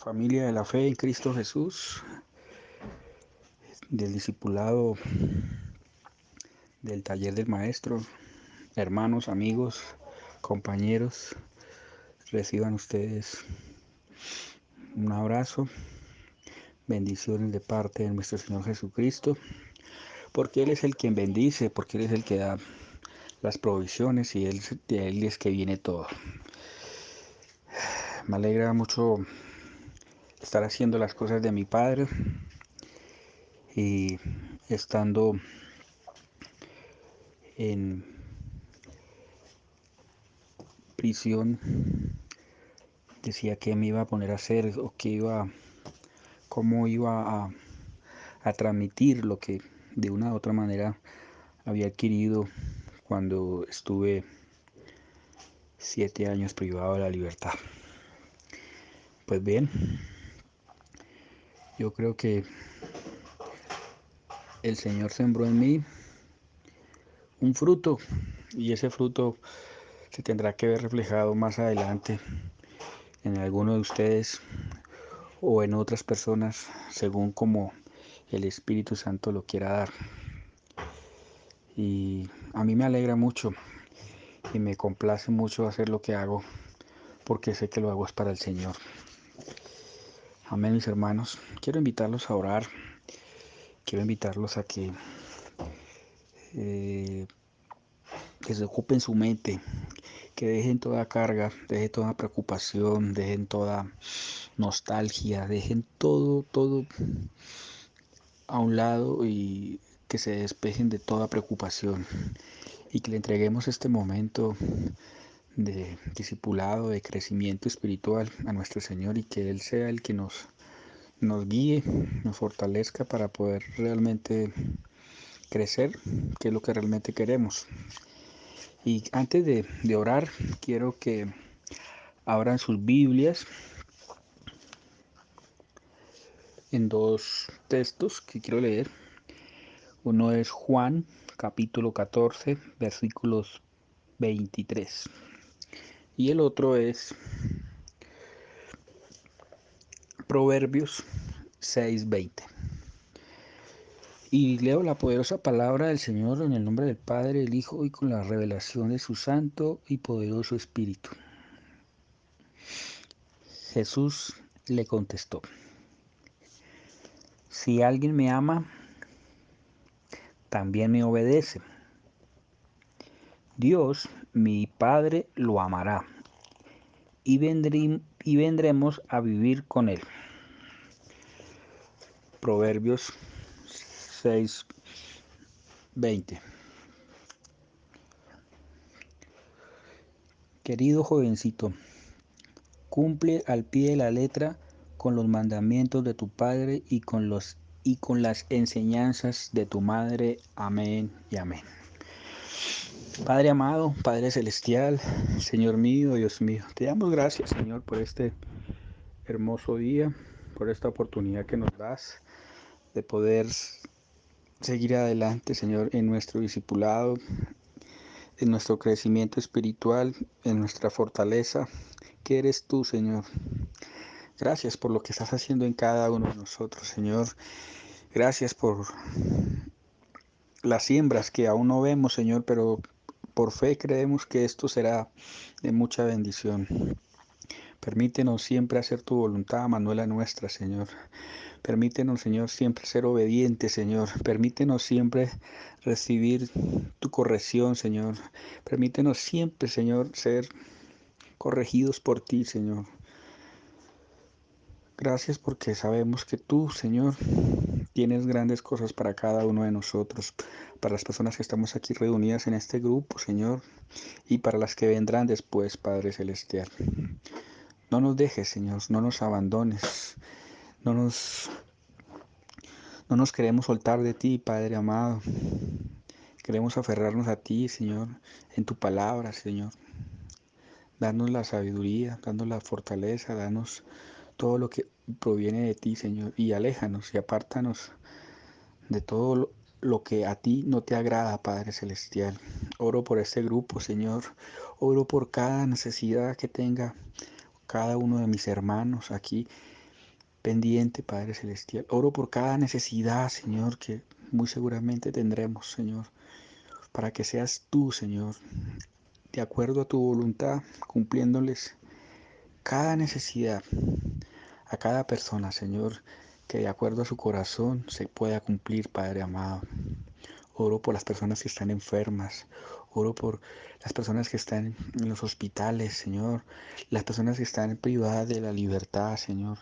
Familia de la fe en Cristo Jesús, del discipulado del taller del maestro, hermanos, amigos, compañeros, reciban ustedes un abrazo, bendiciones de parte de nuestro Señor Jesucristo, porque Él es el quien bendice, porque Él es el que da las provisiones y de Él es que viene todo. Me alegra mucho estar haciendo las cosas de mi Padre y estando en prisión. Decía qué me iba a poner a hacer o cómo iba a transmitir lo que de una u otra manera había adquirido cuando estuve 7 años privado de la libertad. Pues bien, yo creo que el Señor sembró en mí un fruto y ese fruto se tendrá que ver reflejado más adelante en alguno de ustedes o en otras personas según como el Espíritu Santo lo quiera dar. Y a mí me alegra mucho y me complace mucho hacer lo que hago porque sé que lo hago es para el Señor. Amén, mis hermanos. Quiero invitarlos a orar. Quiero invitarlos a que desocupen su mente, que dejen toda carga, dejen toda preocupación, dejen toda nostalgia, dejen todo a un lado y que se despejen de toda preocupación y que le entreguemos este momento de discipulado, de crecimiento espiritual a nuestro Señor y que Él sea el que nos guíe, nos fortalezca para poder realmente crecer, que es lo que realmente queremos. Y antes de orar, quiero que abran sus Biblias en dos textos que quiero leer. Uno es Juan, capítulo 14, versículos 23. Y el otro es Proverbios 6:20. Y leo la poderosa palabra del Señor en el nombre del Padre, del Hijo y con la revelación de su santo y poderoso Espíritu. Jesús le contestó: si alguien me ama, también me obedece. Dios, mi Padre, lo amará y vendremos a vivir con él. Proverbios 6:20. Querido jovencito, cumple al pie de la letra con los mandamientos de tu Padre y con las enseñanzas de tu Madre. Amén y amén. Padre amado, Padre celestial, Señor mío, Dios mío, te damos gracias, Señor, por este hermoso día, por esta oportunidad que nos das de poder seguir adelante, Señor, en nuestro discipulado, en nuestro crecimiento espiritual, en nuestra fortaleza, que eres tú, Señor. Gracias por lo que estás haciendo en cada uno de nosotros, Señor. Gracias por las siembras que aún no vemos, Señor, pero por fe creemos que esto será de mucha bendición. Permítenos siempre hacer tu voluntad, Manuela nuestra, Señor. Permítenos, Señor, siempre ser obedientes, Señor. Permítenos siempre recibir tu corrección, Señor. Permítenos siempre, Señor, ser corregidos por ti, Señor. Gracias porque sabemos que tú, Señor, tienes grandes cosas para cada uno de nosotros, para las personas que estamos aquí reunidas en este grupo, Señor, y para las que vendrán después, Padre Celestial. No nos dejes, Señor, no nos abandones, no nos queremos soltar de ti, Padre amado. Queremos aferrarnos a ti, Señor, en tu palabra, Señor. Danos la sabiduría, danos la fortaleza, danos todo lo que proviene de ti, Señor, y aléjanos y apártanos de todo lo que a ti no te agrada, Padre Celestial. Oro por este grupo, Señor. Oro por cada necesidad que tenga cada uno de mis hermanos aquí pendiente, Padre Celestial. Oro por cada necesidad, Señor, que muy seguramente tendremos, Señor, para que seas tú, Señor, de acuerdo a tu voluntad, cumpliéndoles cada necesidad a cada persona, Señor, que de acuerdo a su corazón se pueda cumplir, Padre amado. Oro por las personas que están enfermas. Oro por las personas que están en los hospitales, Señor. Las personas que están privadas de la libertad, Señor.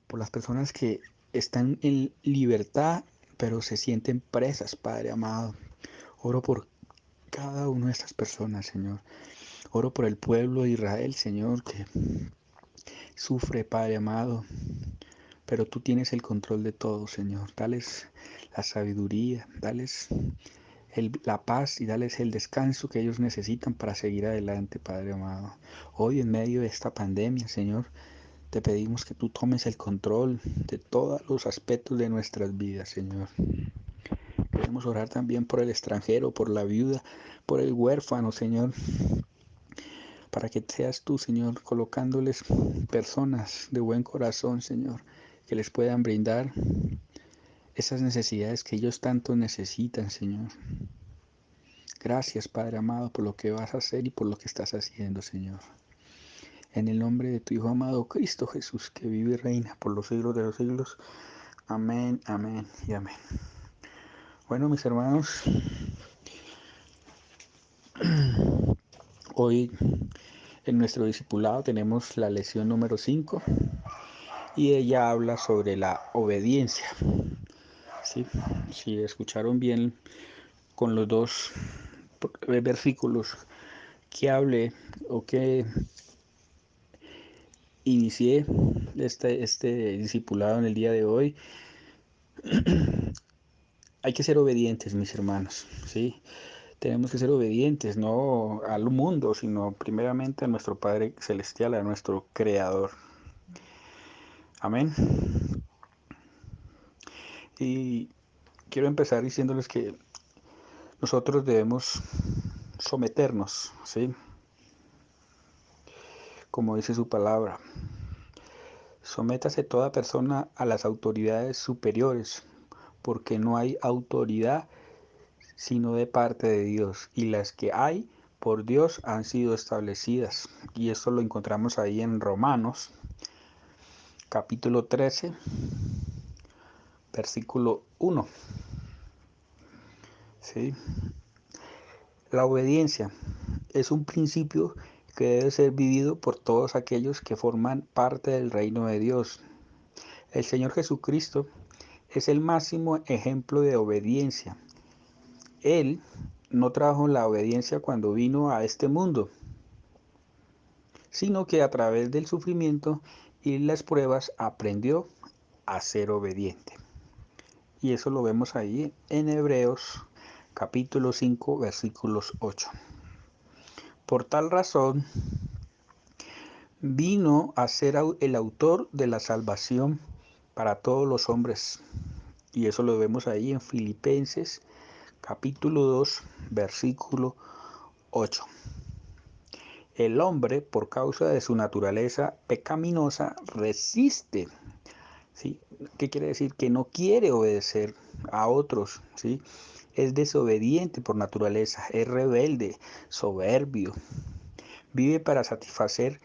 Por las personas que están en libertad, pero se sienten presas, Padre amado. Oro por cada una de estas personas, Señor. Oro por el pueblo de Israel, Señor, que sufre, Padre amado. Pero tú tienes el control de todo, Señor. Dales la sabiduría, dales la paz y dales el descanso que ellos necesitan para seguir adelante, Padre amado. Hoy en medio de esta pandemia, Señor, te pedimos que tú tomes el control de todos los aspectos de nuestras vidas, Señor. Queremos orar también por el extranjero, por la viuda, por el huérfano, Señor, para que seas tú, Señor, colocándoles personas de buen corazón, Señor, que les puedan brindar esas necesidades que ellos tanto necesitan, Señor. Gracias, Padre amado, por lo que vas a hacer y por lo que estás haciendo, Señor. En el nombre de tu Hijo amado, Cristo Jesús, que vive y reina por los siglos de los siglos. Amén, amén y amén. Bueno, mis hermanos, hoy en nuestro discipulado tenemos la lección número 5 y ella habla sobre la obediencia. ¿Sí? Si escucharon bien con los dos versículos que hablé o que inicié este discipulado en el día de hoy, hay que ser obedientes, mis hermanos, ¿sí? Tenemos que ser obedientes, no al mundo, sino primeramente a nuestro Padre Celestial, a nuestro Creador. Amén. Y quiero empezar diciéndoles que nosotros debemos someternos, ¿sí? Como dice su palabra. Sométase toda persona a las autoridades superiores, porque no hay autoridad sino de parte de Dios, y las que hay por Dios han sido establecidas. Y esto lo encontramos ahí en Romanos, capítulo 13, versículo 1. ¿Sí? La obediencia es un principio que debe ser vivido por todos aquellos que forman parte del reino de Dios. El Señor Jesucristo es el máximo ejemplo de obediencia. Él no trajo la obediencia cuando vino a este mundo, sino que a través del sufrimiento y las pruebas aprendió a ser obediente. Y eso lo vemos ahí en Hebreos capítulo 5 versículos 8. Por tal razón, vino a ser el autor de la salvación para todos los hombres. Y eso lo vemos ahí en Filipenses capítulo 2 versículo 8. El hombre, por causa de su naturaleza pecaminosa, resiste. ¿Sí? ¿Qué quiere decir? Que no quiere obedecer a otros, ¿sí? Es desobediente por naturaleza, es rebelde, soberbio, vive para satisfacer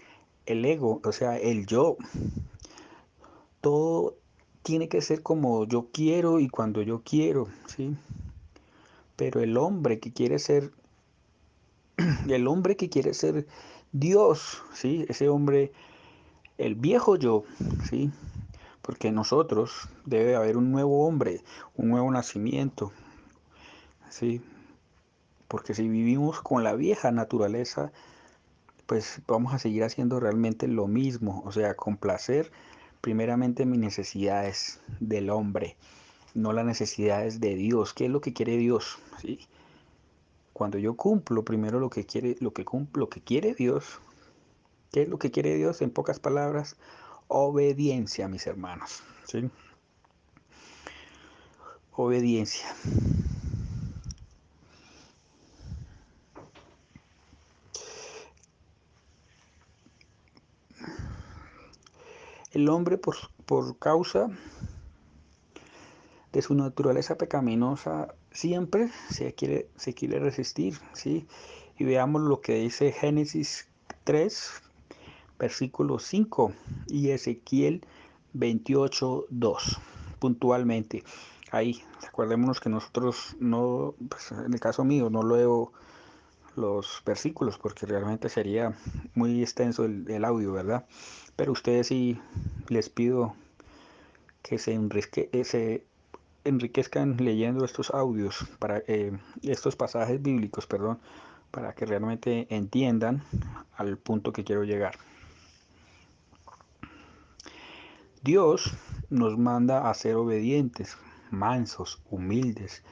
el ego, o sea, el yo. Todo tiene que ser como yo quiero y cuando yo quiero, ¿sí? Pero el hombre que quiere ser Dios, ¿sí? Ese hombre, el viejo yo, ¿sí? Porque nosotros debe haber un nuevo hombre, un nuevo nacimiento, ¿sí? Porque si vivimos con la vieja naturaleza, pues vamos a seguir haciendo realmente lo mismo, o sea, complacer primeramente mis necesidades del hombre, no las necesidades de Dios. ¿Qué es lo que quiere Dios? ¿Sí? Cuando yo cumplo primero lo que quiere Dios, ¿qué es lo que quiere Dios? En pocas palabras, obediencia, mis hermanos, ¿sí? Obediencia. El hombre por causa de su naturaleza pecaminosa siempre se quiere resistir, ¿sí? Y veamos lo que dice Génesis 3, versículo 5 y Ezequiel 28:2, puntualmente. Ahí, acordémonos que nosotros no, pues en el caso mío, no leo los versículos porque realmente sería muy extenso el audio, ¿verdad? Pero ustedes sí les pido que se enriquezcan leyendo estos audios, para estos pasajes bíblicos, perdón, para que realmente entiendan al punto que quiero llegar. Dios nos manda a ser obedientes, mansos, humildes.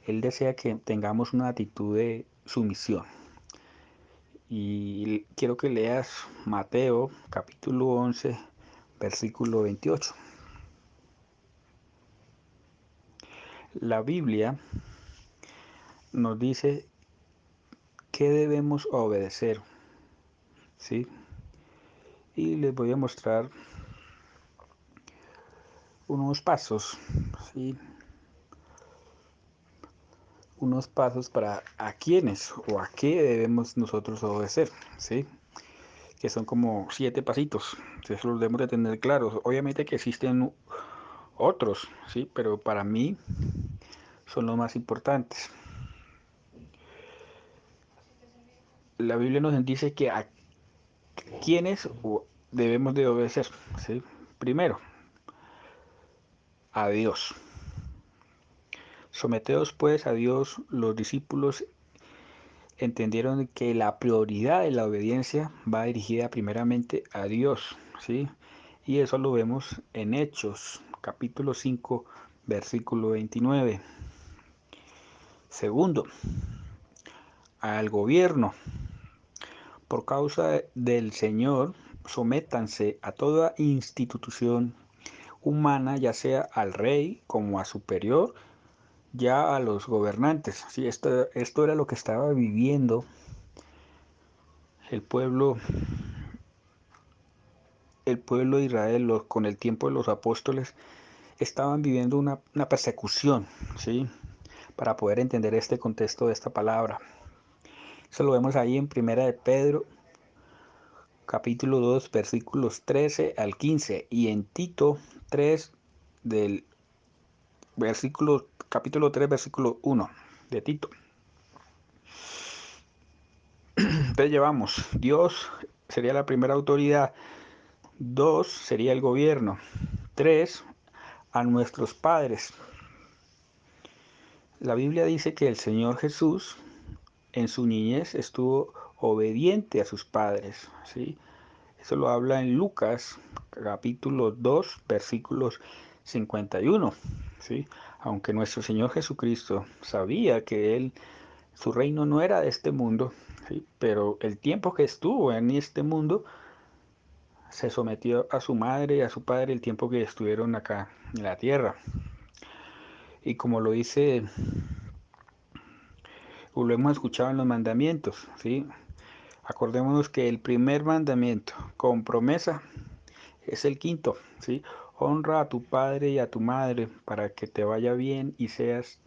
Él desea que tengamos una actitud de sumisión. Y quiero que leas Mateo capítulo 11, versículo 28. La Biblia nos dice que debemos obedecer, ¿sí? Y les voy a mostrar unos pasos, ¿sí? Unos pasos para a quiénes o a qué debemos nosotros obedecer, ¿sí? Que son como 7 pasitos. Eso los debemos de tener claros. Obviamente que existen otros, ¿sí? Pero para mí son los más importantes. La Biblia nos dice que a quiénes debemos de obedecer, ¿sí? Primero, a Dios. Someteos pues a Dios. Los discípulos entendieron que la prioridad de la obediencia va dirigida primeramente a Dios, ¿sí? Y eso lo vemos en Hechos, capítulo 5, versículo 29. Segundo, al gobierno. Por causa del Señor, sométanse a toda institución humana, ya sea al rey como a superior, ya a los gobernantes. Sí, esto era lo que estaba viviendo el pueblo, de Israel con el tiempo de los apóstoles. Estaban viviendo una persecución, ¿sí? Para poder entender este contexto de esta palabra. Eso lo vemos ahí en Primera de Pedro, capítulo 2, versículos 13 al 15, y en Tito 3, del capítulo 3, versículo 1 de Tito. Entonces llevamos, Dios sería la primera autoridad, 2 sería el gobierno, 3 a nuestros padres. La Biblia dice que el Señor Jesús en su niñez estuvo obediente a sus padres, ¿sí? Eso lo habla en Lucas capítulo 2 versículos 51, ¿sí? Aunque nuestro Señor Jesucristo sabía que su reino no era de este mundo, ¿sí? Pero el tiempo que estuvo en este mundo se sometió a su madre y a su padre el tiempo que estuvieron acá en la tierra. Y como lo dice, o lo hemos escuchado en los mandamientos, ¿sí? Acordémonos que el primer mandamiento con promesa es el quinto, ¿sí? Honra a tu padre y a tu madre para que te vaya bien y seas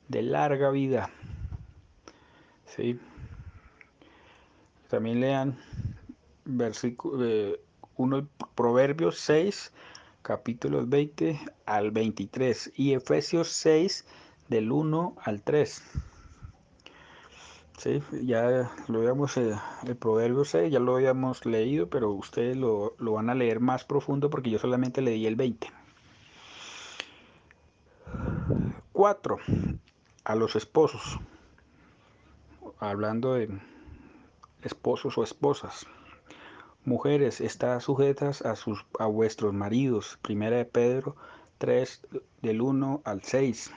de larga vida, ¿sí? También lean versículo 1, Proverbios 6, capítulos 20 al 23 y Efesios 6, del 1 al 3. Sí, ya lo habíamos, el Proverbio 6 ya lo habíamos leído, pero ustedes lo van a leer más profundo porque yo solamente leí el 20. 4. A los esposos, hablando de esposos o esposas. Mujeres, estad sujetas a vuestros maridos. Primera de Pedro 3, del 1 al 6.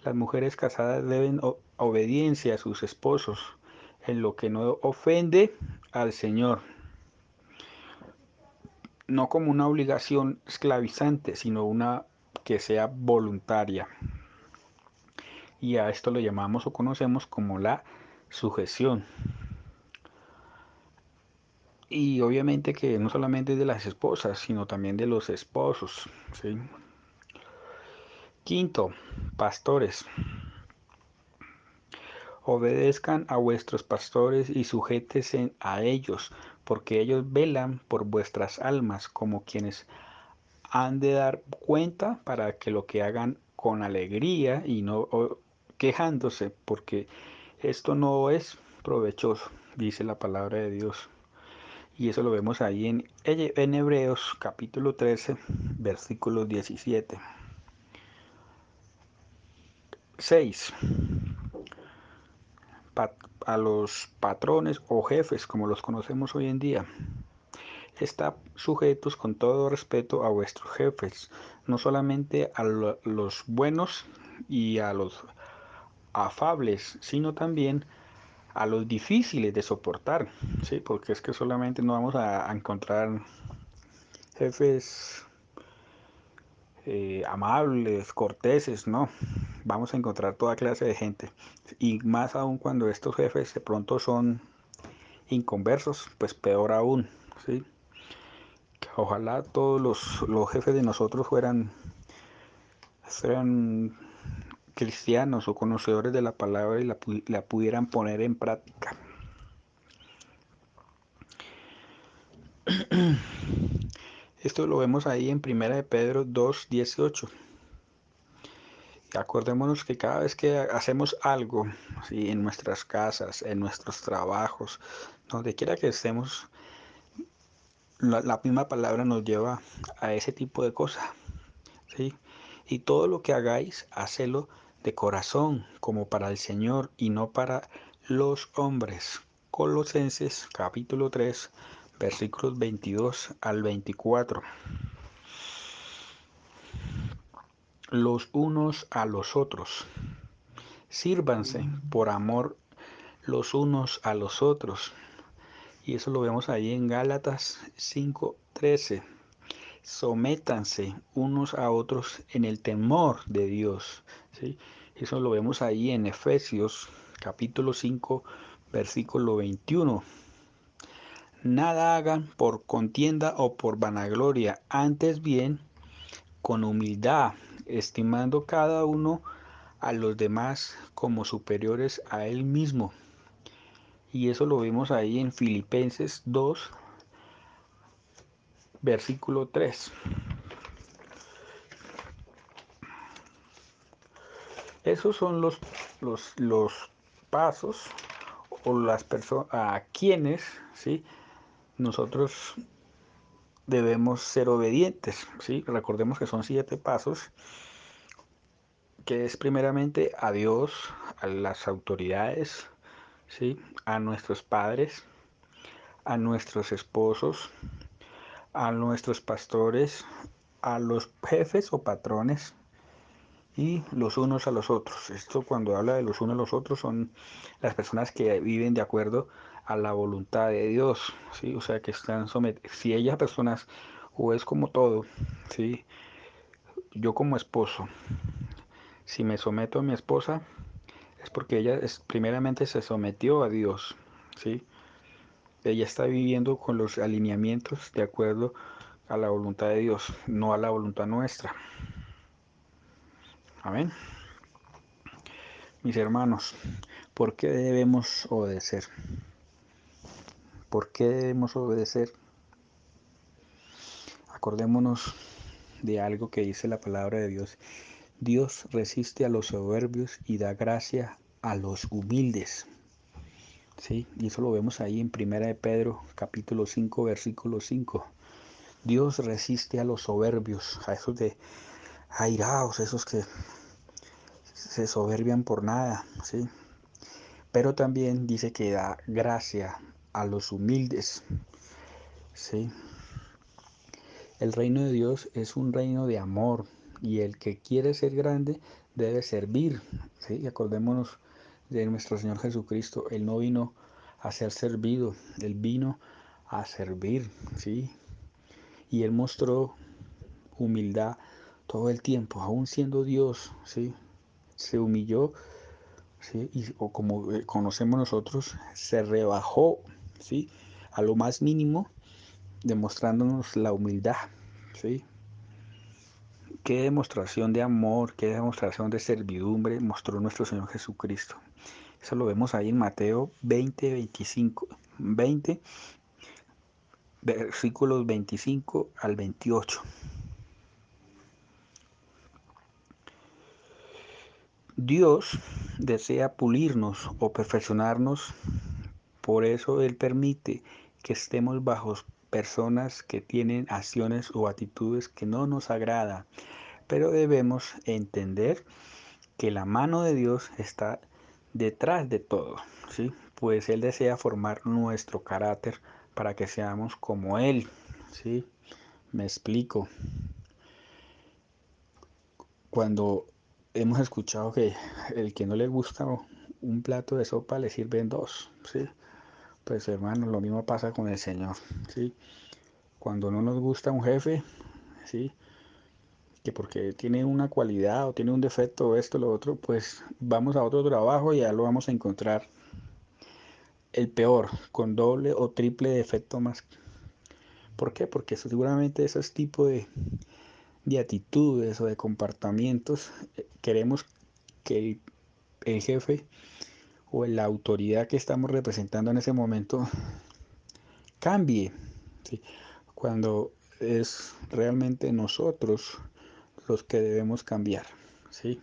Las mujeres casadas deben obediencia a sus esposos en lo que no ofende al Señor, no como una obligación esclavizante, sino una que sea voluntaria. Y a esto lo llamamos o conocemos como la sujeción. Y obviamente que no solamente de las esposas, sino también de los esposos, ¿sí? Quinto, pastores, obedezcan a vuestros pastores y sujétense a ellos, porque ellos velan por vuestras almas como quienes han de dar cuenta para que lo que hagan con alegría y no quejándose, porque esto no es provechoso, dice la palabra de Dios. Y eso lo vemos ahí en Hebreos capítulo 13, versículo 17. 6. A los patrones o jefes, como los conocemos hoy en día, está sujetos con todo respeto a vuestros jefes, no solamente a los buenos y a los afables, sino también a los difíciles de soportar, ¿sí? Porque es que solamente no vamos a encontrar jefes amables, corteses, no. Vamos a encontrar toda clase de gente. Y más aún cuando estos jefes de pronto son inconversos, pues peor aún, ¿sí? Ojalá todos los jefes de nosotros fueran cristianos o conocedores de la palabra y la pudieran poner en práctica. Esto lo vemos ahí en 1 de Pedro 2:18. Acordémonos que cada vez que hacemos algo, ¿sí? En nuestras casas, en nuestros trabajos, donde quiera que estemos, la misma palabra nos lleva a ese tipo de cosas, ¿sí? Y todo lo que hagáis, hacelo de corazón, como para el Señor y no para los hombres. Colosenses capítulo 3, versículos 22 al 24. Los unos a los otros. Sírvanse por amor los unos a los otros. Y eso lo vemos ahí en Gálatas 5:13. Sométanse unos a otros en el temor de Dios, ¿sí? Eso lo vemos ahí en Efesios capítulo 5, versículo 21. Nada hagan por contienda o por vanagloria, antes bien con humildad, estimando cada uno a los demás como superiores a él mismo. Y eso lo vemos ahí en Filipenses 2, versículo 3. Esos son los pasos o las personas a quienes, ¿sí? Nosotros debemos ser obedientes, ¿sí? Recordemos que son 7 pasos, que es primeramente a Dios, a las autoridades, ¿sí? A nuestros padres, a nuestros esposos, a nuestros pastores, a los jefes o patrones y los unos a los otros. Esto cuando habla de los unos a los otros son las personas que viven de acuerdo a la voluntad de Dios, ¿sí? O sea, que están sometidas. Si ellas personas, o es como todo, ¿sí? Yo como esposo, si me someto a mi esposa, es porque ella primeramente se sometió a Dios, ¿sí? Ella está viviendo con los alineamientos de acuerdo a la voluntad de Dios, no a la voluntad nuestra. Amén. Mis hermanos, ¿por qué debemos obedecer? ¿Por qué debemos obedecer? Acordémonos de algo que dice la palabra de Dios. Dios resiste a los soberbios y da gracia a los humildes. ¿Sí? Y eso lo vemos ahí en 1 de Pedro, capítulo 5, versículo 5. Dios resiste a los soberbios, a esos de airaos, esos que se soberbian por nada, ¿sí? Pero también dice que da gracia a los humildes, ¿sí? El reino de Dios es un reino de amor y el que quiere ser grande debe servir, ¿sí? Y acordémonos de nuestro Señor Jesucristo. Él no vino a ser servido, Él vino a servir, ¿sí? Y Él mostró humildad todo el tiempo, aún siendo Dios, ¿sí? Se humilló, ¿sí? O como conocemos nosotros, se rebajó, ¿sí? a lo más mínimo, demostrándonos la humildad, ¿sí? Qué demostración de amor, qué demostración de servidumbre mostró nuestro Señor Jesucristo. Eso lo vemos ahí en Mateo 20, versículos 25 al 28. Dios desea pulirnos o perfeccionarnos, por eso Él permite que estemos bajo personas que tienen acciones o actitudes que no nos agradan, pero debemos entender que la mano de Dios está detrás de todo, ¿sí? Pues Él desea formar nuestro carácter para que seamos como Él, ¿sí? Me explico. Cuando hemos escuchado que el que no le gusta un plato de sopa le sirven dos, ¿sí? Pues hermano, lo mismo pasa con el Señor, ¿sí? Cuando no nos gusta un jefe, ¿sí? Que porque tiene una cualidad o tiene un defecto o esto o lo otro, pues vamos a otro trabajo y ya lo vamos a encontrar el peor, con doble o triple defecto más. ¿Por qué? Porque seguramente esos tipos de actitudes o de comportamientos queremos que el jefe o la autoridad que estamos representando en ese momento cambie, ¿sí? Cuando es realmente nosotros los que debemos cambiar, ¿sí?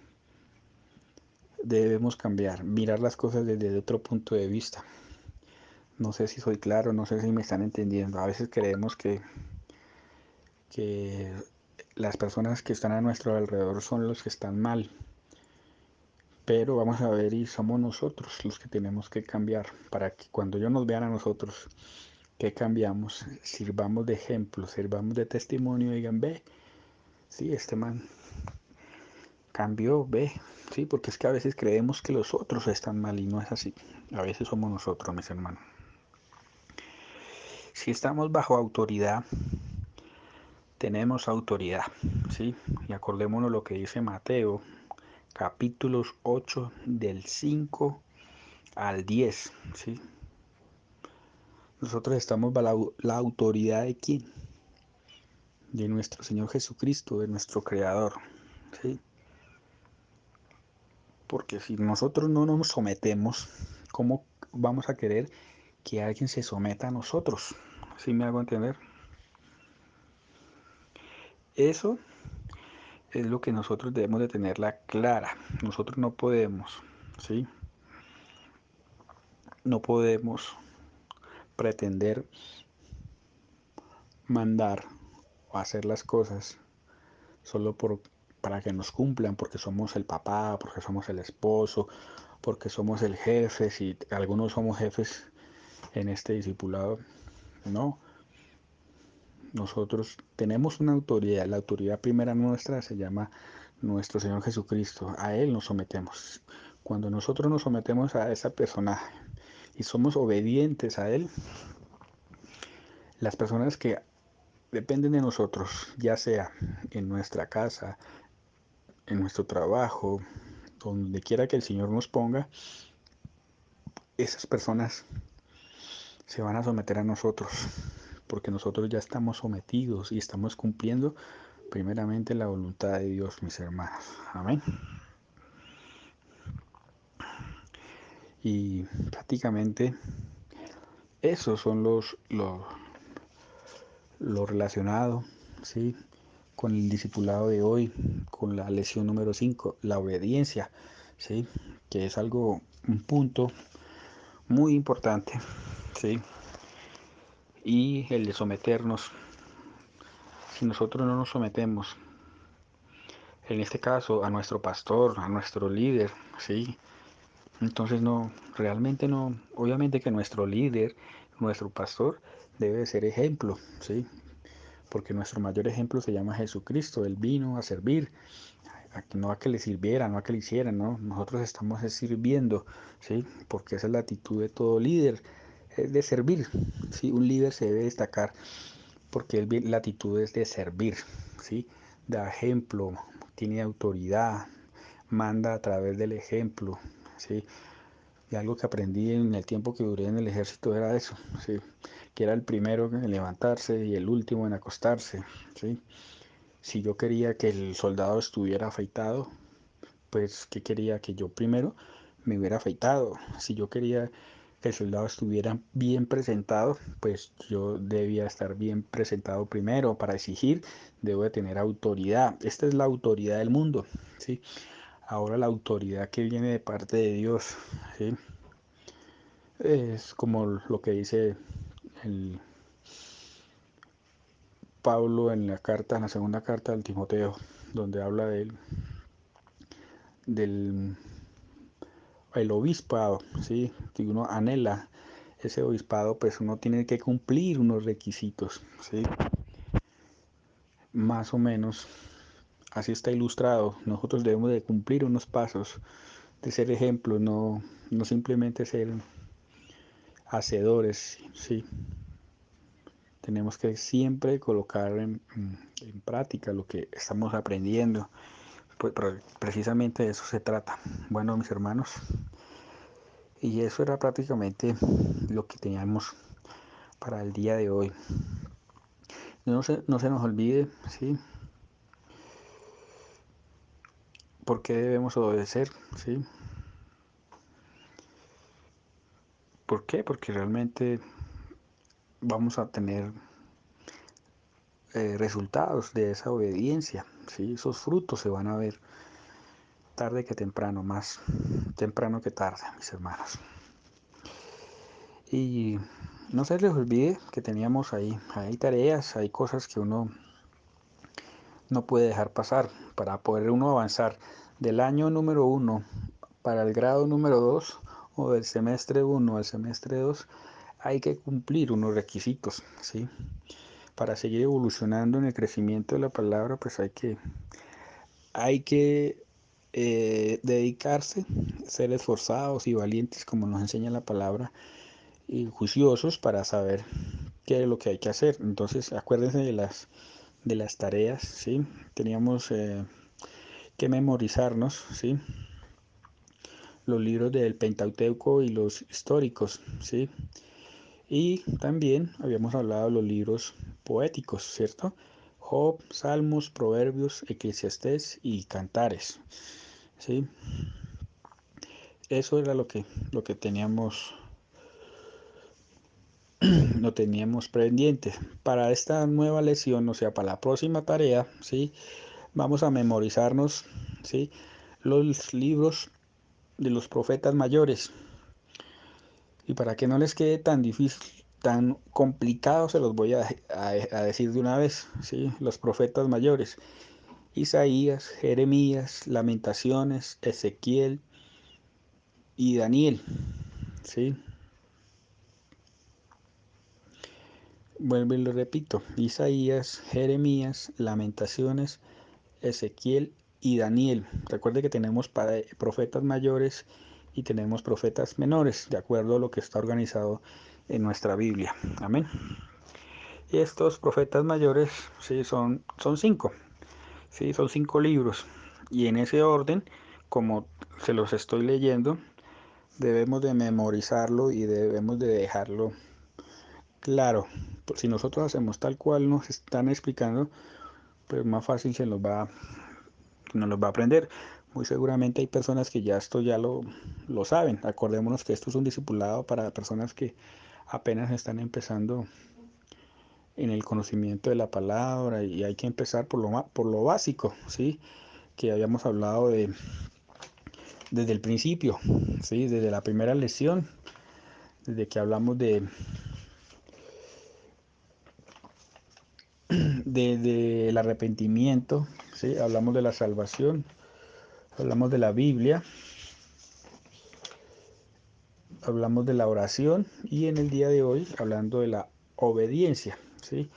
Debemos cambiar, mirar las cosas desde otro punto de vista. No sé si soy claro, no sé si me están entendiendo. A veces creemos que las personas que están a nuestro alrededor son los que están mal, pero vamos a ver y somos nosotros los que tenemos que cambiar para que cuando ellos nos vean a nosotros que cambiamos, sirvamos de ejemplo, sirvamos de testimonio y digan, ve, sí, este man cambió, ve, sí, porque es que a veces creemos que los otros están mal y no es así. A veces somos nosotros, mis hermanos. Si estamos bajo autoridad, tenemos autoridad, ¿sí? Y acordémonos lo que dice Mateo, capítulos 8 del 5 al 10, ¿sí? Nosotros estamos bajo la autoridad de quién? De nuestro Señor Jesucristo, de nuestro Creador, ¿sí? Porque si nosotros no nos sometemos, ¿cómo vamos a querer que alguien se someta a nosotros? ¿Sí me hago entender? Eso es lo que nosotros debemos de tenerla clara. Nosotros no podemos, ¿sí? No podemos pretender mandar o hacer las cosas solo para que nos cumplan, porque somos el papá, porque somos el esposo, porque somos el jefe, si algunos somos jefes en este discipulado. No, nosotros tenemos una autoridad, la autoridad primera nuestra se llama nuestro Señor Jesucristo, a Él nos sometemos. Cuando nosotros nos sometemos a esa persona y somos obedientes a Él, las personas que dependen de nosotros, ya sea en nuestra casa, en nuestro trabajo, donde quiera que el Señor nos ponga, esas personas se van a someter a nosotros, porque nosotros ya estamos sometidos y estamos cumpliendo primeramente la voluntad de Dios, mis hermanos. Amén. Y prácticamente esos son lo relacionado, ¿sí? Con el discipulado de hoy, con la lección número 5, la obediencia, ¿sí? Que es algo, un punto muy importante, ¿sí? Y el de someternos. Si nosotros no nos sometemos, en este caso, a nuestro pastor, a nuestro líder, ¿sí? Entonces no, realmente no, obviamente que nuestro líder, nuestro pastor, debe ser ejemplo, ¿sí? Porque nuestro mayor ejemplo se llama Jesucristo. Él vino a servir, no a que le sirviera, no a que le hicieran, ¿no? Nosotros estamos sirviendo, ¿sí? Porque esa es la actitud de todo líder, es de servir, ¿sí? Un líder se debe destacar porque la actitud es de servir, ¿sí? Da ejemplo, tiene autoridad, manda a través del ejemplo, ¿sí? Y algo que aprendí en el tiempo que duré en el ejército era eso, ¿sí? que era el primero en levantarse y el último en acostarse, ¿sí? Si yo quería que el soldado estuviera afeitado, pues ¿qué quería? Que yo primero me hubiera afeitado. Si yo quería que el soldado estuviera bien presentado, pues yo debía estar bien presentado primero. Para exigir, debo de tener autoridad. Esta es la autoridad del mundo, ¿sí? Ahora la autoridad que viene de parte de Dios, ¿sí? Es como lo que dice el Pablo en la carta, en la segunda carta del Timoteo, donde habla del el obispado, ¿sí? Que uno anhela ese obispado, pues uno tiene que cumplir unos requisitos, ¿sí? Más o menos así está ilustrado. Nosotros debemos de cumplir unos pasos, de ser ejemplos, no simplemente ser hacedores, ¿sí? Tenemos que siempre colocar en práctica lo que estamos aprendiendo. Pues precisamente de eso se trata. Bueno, mis hermanos, y eso era prácticamente lo que teníamos para el día de hoy. No se nos olvide, ¿sí? ¿Por qué debemos obedecer? ¿Sí? ¿Por qué? Porque realmente vamos a tener resultados de esa obediencia, ¿sí? Esos frutos se van a ver tarde que temprano, más temprano que tarde, mis hermanos. Y no se les olvide que teníamos hay tareas, hay cosas que uno no puede dejar pasar para poder uno avanzar del año número 1 para el grado número 2 o del semestre 1 al semestre 2 hay que cumplir unos requisitos, ¿sí? Para seguir evolucionando en el crecimiento de la palabra, pues hay que dedicarse, ser esforzados y valientes, como nos enseña la palabra, y juiciosos para saber qué es lo que hay que hacer. Entonces, acuérdense de las tareas, ¿sí? Teníamos que memorizarnos, ¿sí? Los libros del Pentateuco y los históricos, ¿sí? Y también habíamos hablado de los libros poéticos, ¿cierto? Job, Salmos, Proverbios, Eclesiastés y Cantares, ¿sí? Eso era lo que teníamos, lo teníamos pendiente. Para esta nueva lección, o sea, para la próxima tarea, ¿sí? Vamos a memorizarnos, ¿sí? Los libros de los profetas mayores. Y para que no les quede tan difícil, tan complicado, se los voy a decir de una vez, ¿sí? Los profetas mayores. Isaías, Jeremías, Lamentaciones, Ezequiel y Daniel, ¿sí? Vuelvo y lo repito. Isaías, Jeremías, Lamentaciones, Ezequiel y Daniel. Recuerde que tenemos profetas mayores y tenemos profetas menores, de acuerdo a lo que está organizado en nuestra Biblia. Amén. Y estos profetas mayores, sí, son cinco, sí, son 5 libros. Y en ese orden, como se los estoy leyendo, debemos de memorizarlo y debemos de dejarlo claro. Si nosotros hacemos tal cual nos están explicando, pues más fácil nos los va a aprender. Muy seguramente hay personas que ya esto ya lo saben. Acordémonos que esto es un discipulado para personas que apenas están empezando en el conocimiento de la palabra y hay que empezar por lo básico, ¿sí? Que habíamos hablado desde el principio, ¿sí? Desde la primera lección, desde que hablamos del arrepentimiento, ¿sí? Hablamos de la salvación, hablamos de la Biblia, hablamos de la oración y en el día de hoy hablando de la obediencia, ¿sí?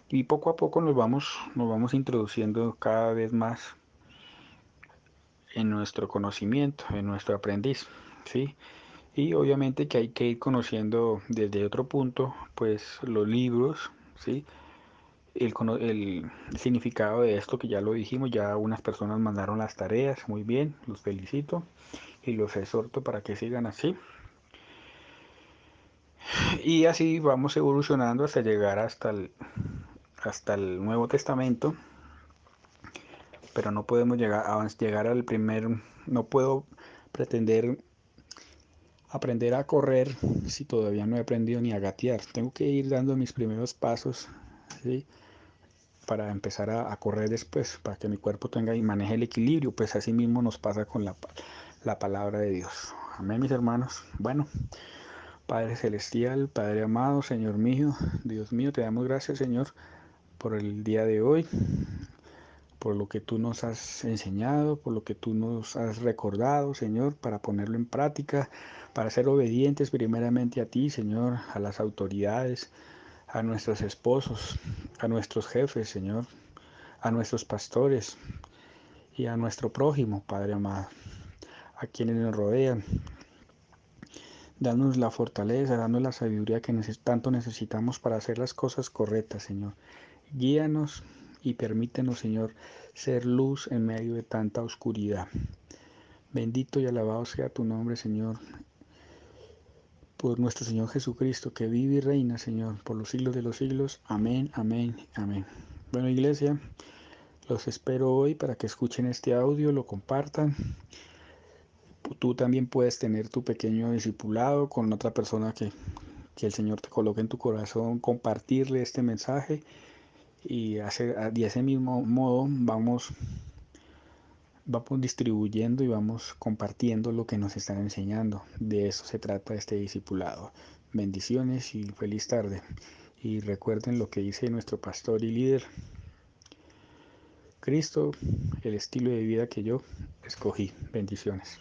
Y poco a poco nos vamos introduciendo cada vez más en nuestro conocimiento, en nuestro aprendiz, ¿sí? Y obviamente que hay que ir conociendo desde otro punto, pues los libros, ¿sí? El significado de esto que ya lo dijimos, ya unas personas mandaron las tareas, muy bien, los felicito y los exhorto para que sigan así. Y así vamos evolucionando hasta llegar hasta el Nuevo Testamento, pero no podemos llegar al primer, no puedo pretender aprender a correr si todavía no he aprendido ni a gatear. Tengo que ir dando mis primeros pasos, ¿sí? Para empezar a correr después, para que mi cuerpo tenga y maneje el equilibrio. Pues así mismo nos pasa con la palabra de Dios. Amén, mis hermanos. Bueno, Padre Celestial, Padre amado, Señor mío, Dios mío, te damos gracias, Señor, por el día de hoy, por lo que tú nos has enseñado, por lo que tú nos has recordado, Señor, para ponerlo en práctica, para ser obedientes primeramente a ti, Señor, a las autoridades, a nuestros esposos, a nuestros jefes, Señor, a nuestros pastores y a nuestro prójimo, Padre amado, a quienes nos rodean. Danos la fortaleza, danos la sabiduría que tanto necesitamos para hacer las cosas correctas, Señor. Guíanos y permítenos, Señor, ser luz en medio de tanta oscuridad. Bendito y alabado sea tu nombre, Señor, por nuestro Señor Jesucristo, que vive y reina, Señor, por los siglos de los siglos. Amén, amén, amén. Bueno, iglesia, los espero hoy para que escuchen este audio, lo compartan. Tú también puedes tener tu pequeño discipulado con otra persona que el Señor te coloque en tu corazón, compartirle este mensaje y de ese mismo modo vamos distribuyendo y vamos compartiendo lo que nos están enseñando. De eso se trata este discipulado. Bendiciones y feliz tarde. Y recuerden lo que dice nuestro pastor y líder, Cristo, el estilo de vida que yo escogí. Bendiciones.